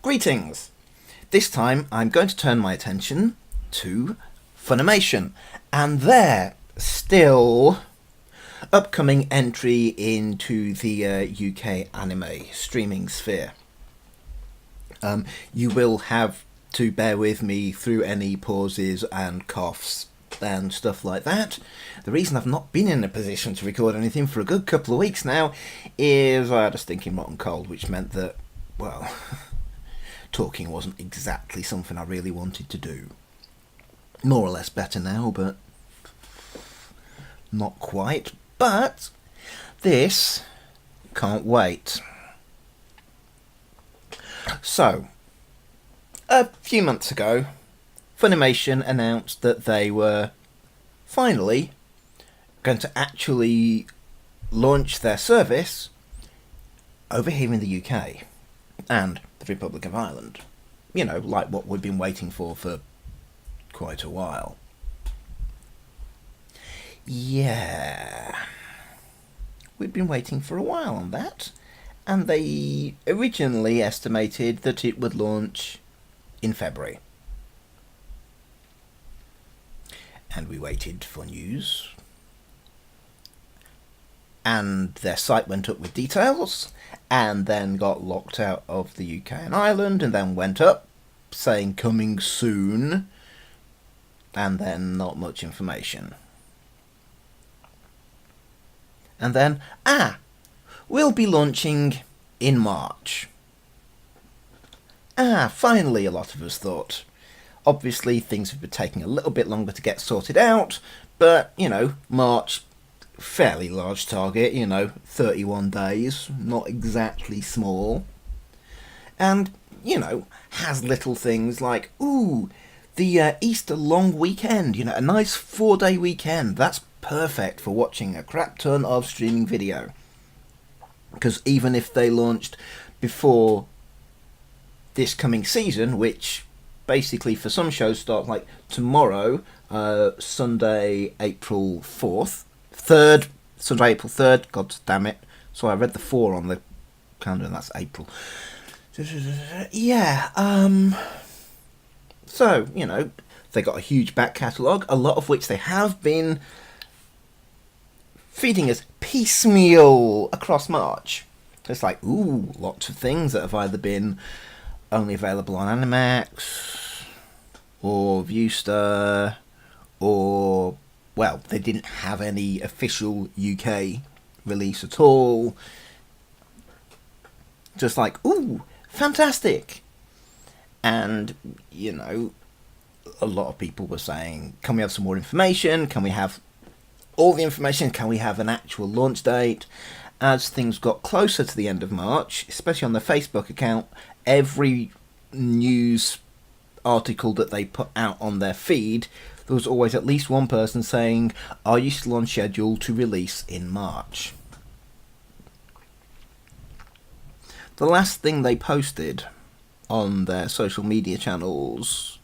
Greetings! This time I'm going to turn my attention to Funimation and their still upcoming entry into the UK anime streaming sphere. You will have to bear with me through any pauses and coughs and stuff like that. The reason I've not been in a position to record anything for a good couple of weeks now is I had a stinking rotten cold, which meant that, well, talking wasn't exactly something I really wanted to do. More or less better now, but not quite. But this can't wait. So, a few months ago, Funimation announced that they were finally going to actually launch their service over here in the UK and the Republic of Ireland. You know, like what we've been waiting for quite a while. Yeah. We've been waiting for a while on that. And they originally estimated that it would launch in February. And we waited for news. And their site went up with details, and then got locked out of the UK and Ireland, and then went up, saying coming soon, and then not much information. And then, we'll be launching in March. Finally, a lot of us thought. Obviously, things have been taking a little bit longer to get sorted out, but, you know, March, fairly large target, 31 days, not exactly small. And, has little things like, the Easter long weekend, a nice 4-day weekend. That's perfect for watching a crap ton of streaming video. Because even if they launched before this coming season, which basically for some shows starts like tomorrow, Sunday, April 4th, Sunday, April 3rd, god damn it. So I read the 4 on the calendar and that's April. Yeah, so, they got a huge back catalogue, a lot of which they have been feeding us piecemeal across March. It's like, lots of things that have either been only available on Animax, or Viewstar, or, well, they didn't have any official UK release at all. Just like, fantastic! And, a lot of people were saying, can we have some more information? Can we have all the information? Can we have an actual launch date? As things got closer to the end of March, especially on the Facebook account, every news article that they put out on their feed, there was always at least one person saying, are you still on schedule to release in March? The last thing they posted on their social media channels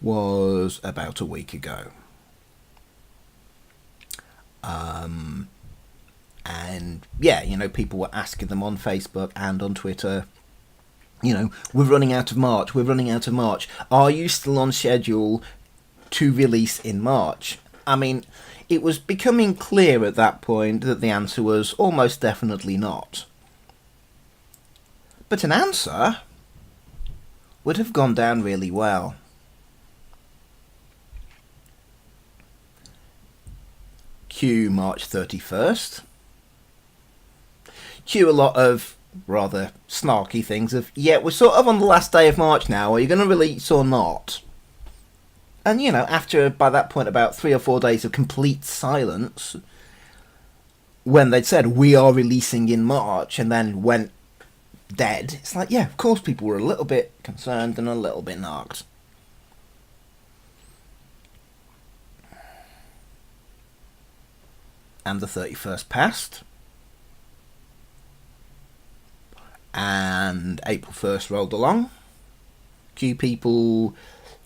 was about a week ago. And yeah, people were asking them on Facebook and on Twitter, we're running out of March, are you still on schedule to release in March? I mean, it was becoming clear at that point that the answer was almost definitely not. But an answer would have gone down really well. Cue March 31st. Cue a lot of rather snarky things of, yeah, we're sort of on the last day of March now, are you going to release or not? And, after, by that point, about 3 or 4 days of complete silence, when they'd said, we are releasing in March, and then went dead, it's like, yeah, of course people were a little bit concerned and a little bit narked. And the 31st passed. And April 1st rolled along. Few people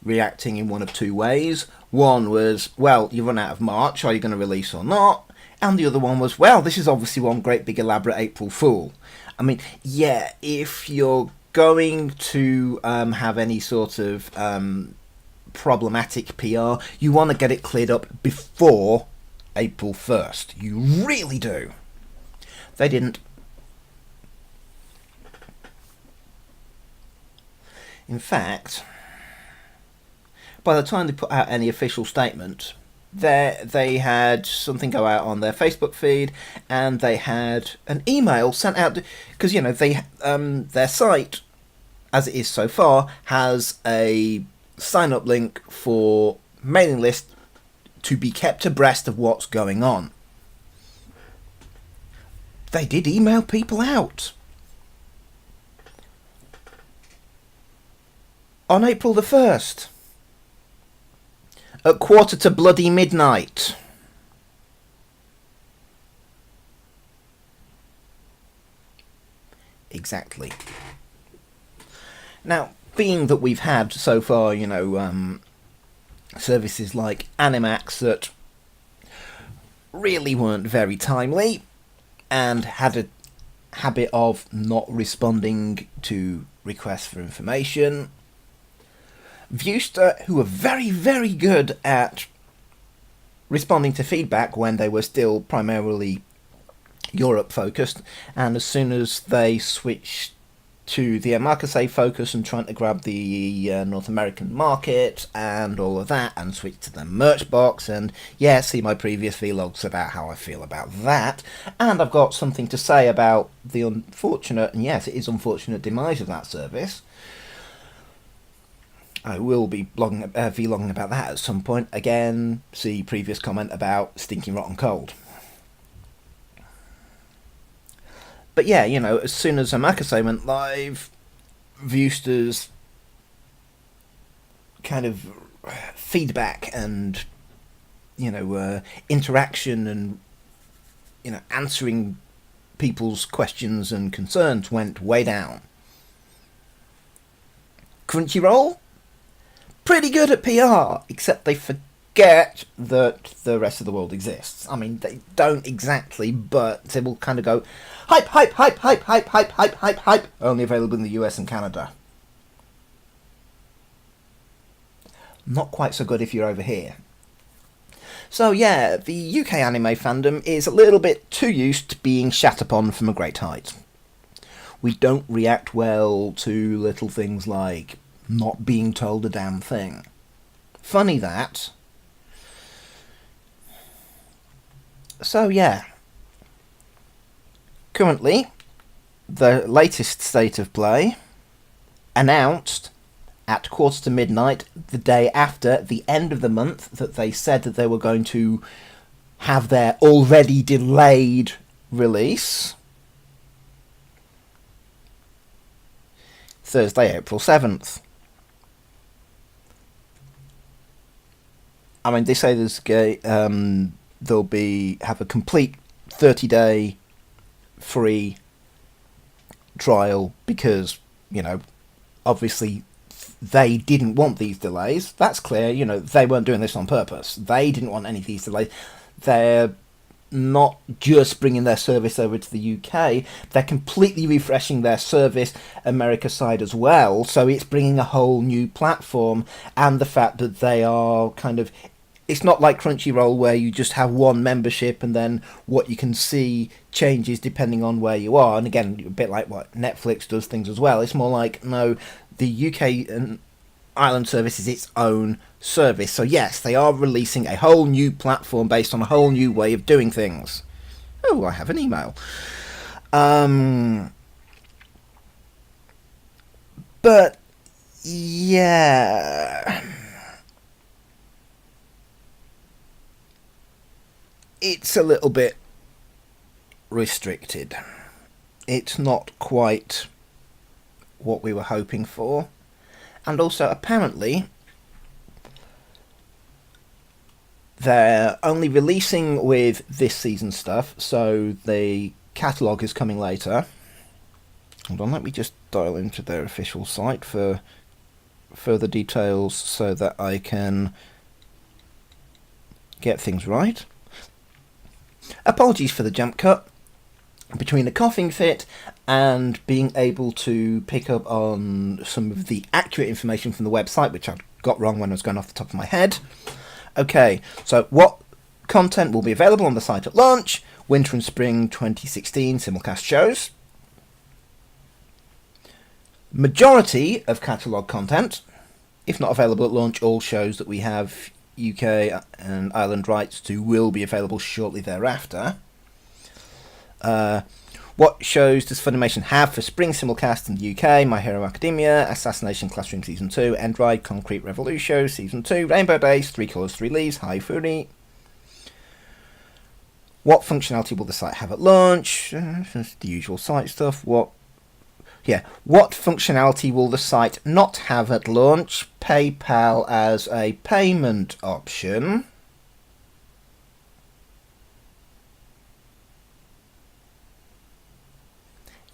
reacting in one of two ways. One was, well, you run out of March, are you going to release or not? And the other one was, well, this is obviously one great big elaborate April Fool. I mean, yeah, if you're going to have any sort of problematic PR, you want to get it cleared up before April 1st. You really do. They didn't. In fact, by the time they put out any official statement, they had something go out on their Facebook feed, and they had an email sent out because they their site, as it is so far, has a sign-up link for mailing list to be kept abreast of what's going on. They did email people out. On April the 1st. At quarter to bloody midnight. Exactly. Now, being that we've had so far, services like Animax that really weren't very timely and had a habit of not responding to requests for information, Viewster, who were very, very good at responding to feedback when they were still primarily Europe focused, and as soon as they switched to the Marcase focus and trying to grab the North American market and all of that, and switch to the merch box, and see my previous vlogs about how I feel about that, and I've got something to say about the unfortunate, and yes, it is unfortunate, demise of that service. I will be vlogging about that at some point. Again, see previous comment about Stinking Rotten Cold. But as soon as Amakase went live, Viewster's kind of feedback and, interaction and, answering people's questions and concerns went way down. Crunchyroll? Pretty good at PR, except they forget that the rest of the world exists. I mean, they don't exactly, but they will kind of go, hype, hype, hype, hype, hype, hype, hype, hype, hype, only available in the US and Canada. Not quite so good if you're over here. So the UK anime fandom is a little bit too used to being shat upon from a great height. We don't react well to little things like not being told a damn thing. Funny that. So currently, the latest state of play, announced at quarter to midnight, the day after the end of the month, that they said that they were going to have their already delayed release. Thursday, April 7th. I mean, they say they'll have a complete 30-day free trial because, obviously they didn't want these delays. That's clear. They weren't doing this on purpose. They didn't want any of these delays. They're not just bringing their service over to the UK, they're completely refreshing their service America side as well, so it's bringing a whole new platform, and the fact that they are it's not like Crunchyroll where you just have one membership and then what you can see changes depending on where you are, and again, a bit like what Netflix does things as well. It's more like, no, the UK and Ireland service is its own service. So yes, they are releasing a whole new platform based on a whole new way of doing things. Oh, I have an email. But it's a little bit restricted. It's not quite what we were hoping for. And also, apparently, they're only releasing with this season stuff, so the catalogue is coming later. Hold on, let me just dial into their official site for further details so that I can get things right. Apologies for the jump cut. between a coughing fit and being able to pick up on some of the accurate information from the website, which I got wrong when I was going off the top of my head. Okay, so what content will be available on the site at launch? Winter and Spring 2016 simulcast shows. Majority of catalogue content. If not available at launch, all shows that we have UK and Ireland rights to will be available shortly thereafter. What shows does Funimation have for spring simulcast in the UK? My Hero Academia, Assassination Classroom Season 2, Endride, Concrete Revolution Season 2, Rainbow Days, 3 Colours, 3 Leaves, High Fury. What functionality will the site have at launch? The usual site stuff. What functionality will the site not have at launch? PayPal as a payment option.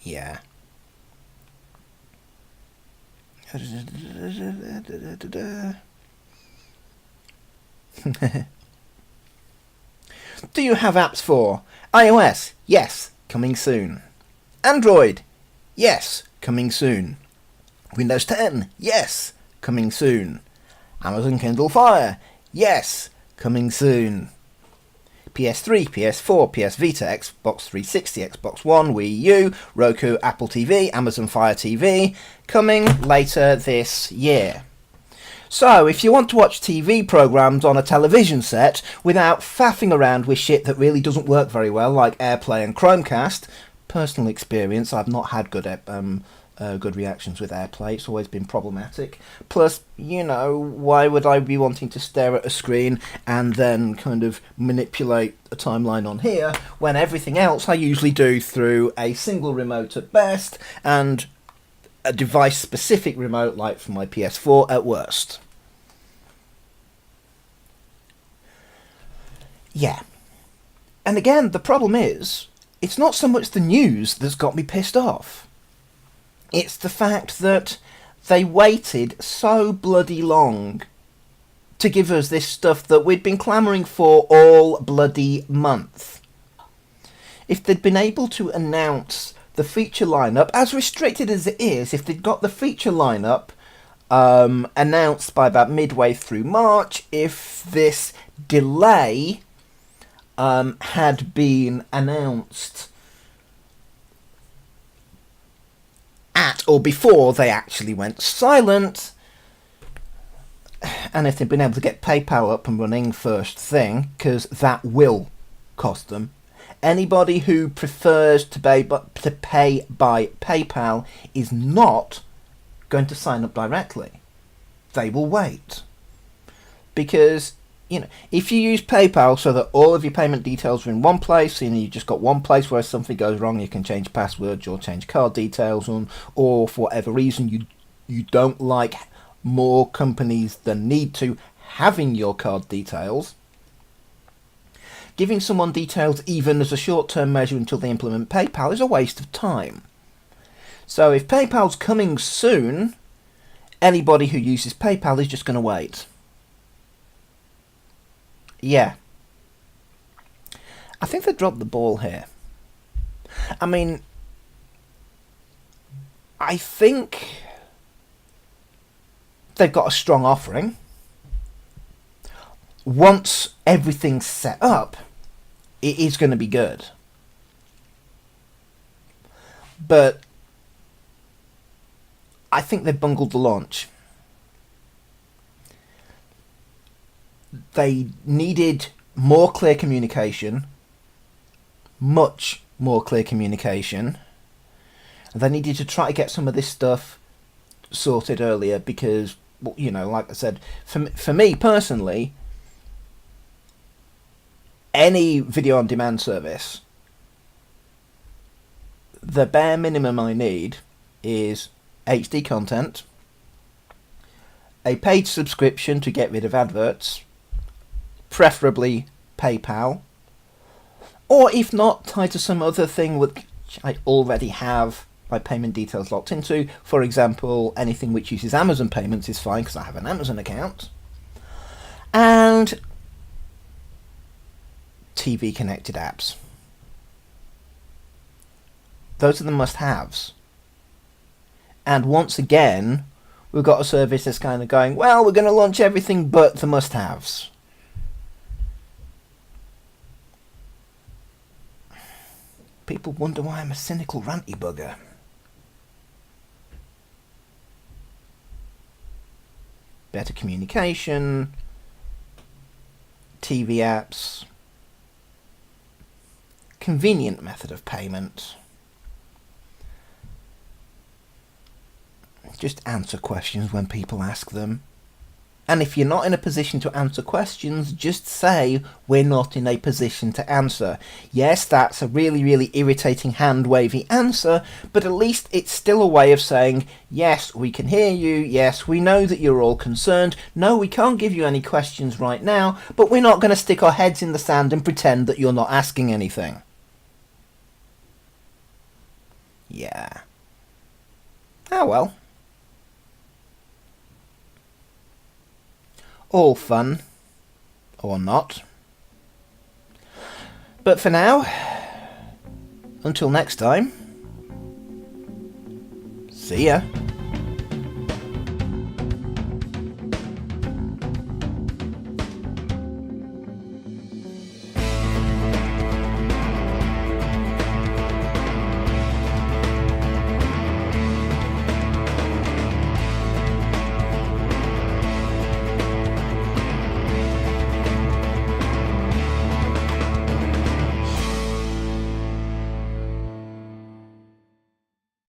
Yeah. Do you have apps for iOS? Yes, coming soon. Android? Yes, coming soon. Windows 10? Yes, coming soon. Amazon Kindle Fire? Yes, coming soon. PS3, PS4, PS Vita, Xbox 360, Xbox One, Wii U, Roku, Apple TV, Amazon Fire TV, coming later this year. So, if you want to watch TV programmes on a television set without faffing around with shit that really doesn't work very well, like AirPlay and Chromecast, personal experience, I've not had good reactions with AirPlay. It's always been problematic. Plus, why would I be wanting to stare at a screen and then kind of manipulate a timeline on here when everything else I usually do through a single remote at best and a device-specific remote like for my PS4 at worst. Yeah. And again, the problem is, it's not so much the news that's got me pissed off. It's the fact that they waited so bloody long to give us this stuff that we'd been clamouring for all bloody month. If they'd been able to announce the feature lineup, as restricted as it is, if they'd got the feature lineup announced by about midway through March, if this delay had been announced at or before they actually went silent, and if they'd been able to get PayPal up and running first thing, because that will cost them. Anybody who prefers to pay by PayPal is not going to sign up directly. They will wait. Because, if you use PayPal so that all of your payment details are in one place, and you've just got one place where if something goes wrong, you can change passwords or change card details, or for whatever reason you don't like more companies than need to having your card details, giving someone details even as a short-term measure until they implement PayPal is a waste of time. So if PayPal's coming soon, anybody who uses PayPal is just going to wait. Yeah. I think they dropped the ball here. I mean, I think they've got a strong offering. Once everything's set up, it is going to be good. But I think they bungled the launch. They needed more clear communication, much more clear communication. They needed to try to get some of this stuff sorted earlier because, like I said, for me personally, any video on demand service, the bare minimum I need is HD content, a paid subscription to get rid of adverts, preferably PayPal, or if not, tied to some other thing which I already have my payment details locked into. For example, anything which uses Amazon payments is fine because I have an Amazon account. And TV connected apps. Those are the must-haves. And once again, we've got a service that's kind of going, well, we're going to launch everything but the must-haves. People wonder why I'm a cynical, ranty bugger. Better communication, TV apps, convenient method of payment. Just answer questions when people ask them. And if you're not in a position to answer questions, just say, we're not in a position to answer. Yes, that's a really, really irritating hand-wavy answer, but at least it's still a way of saying, yes, we can hear you, yes, we know that you're all concerned, no, we can't give you any questions right now, but we're not going to stick our heads in the sand and pretend that you're not asking anything. Yeah. Oh well. All fun. Or not. But for now, until next time, see ya.